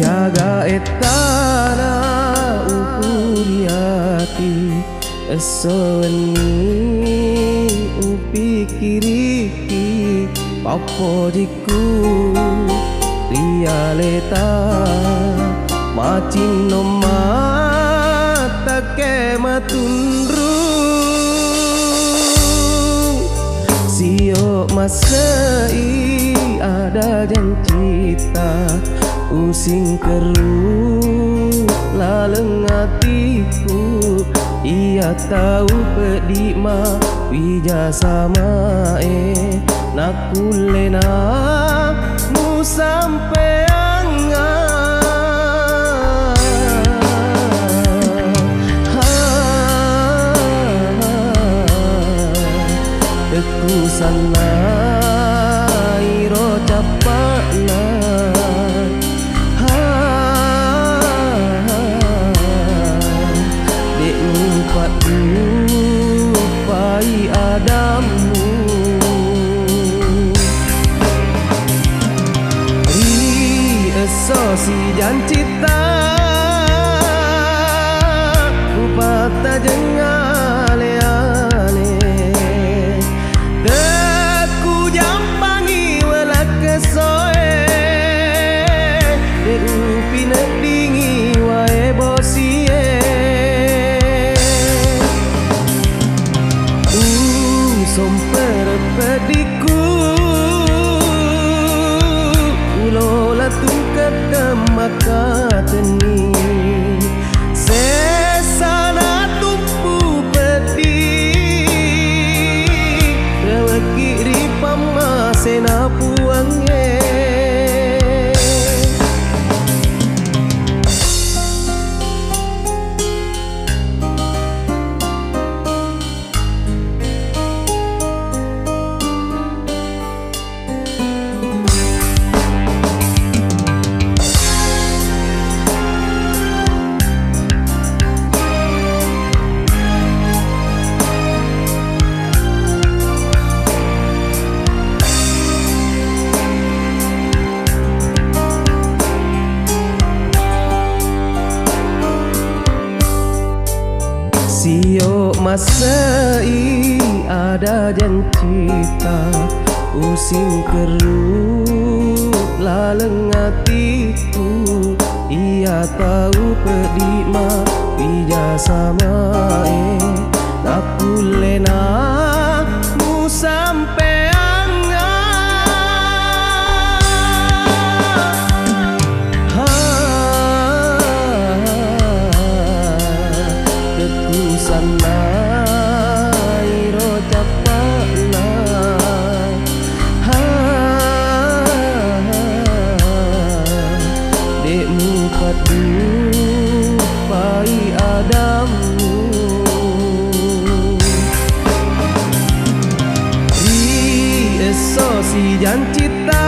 Siaga etana upuri hati esoni upikiriki papojiku rialeta macin no mata ke matundru sio masai ada janjita using keru laleng hatiku ia tahu pedima wija sama nakulena mu sampai teku sana iro capakna dek lupat lupai adamu ri eso si jancita upata jengale pediku ulola tungkat kemakateni sesana tumpu pedi rewekiri pamasena puangnya sio masai ada janjita using keru laleng hatiku ia tahu pedima wija sama nakulena mu sampai sana iro capakna dekmu padu pai adamu ri eso si jancita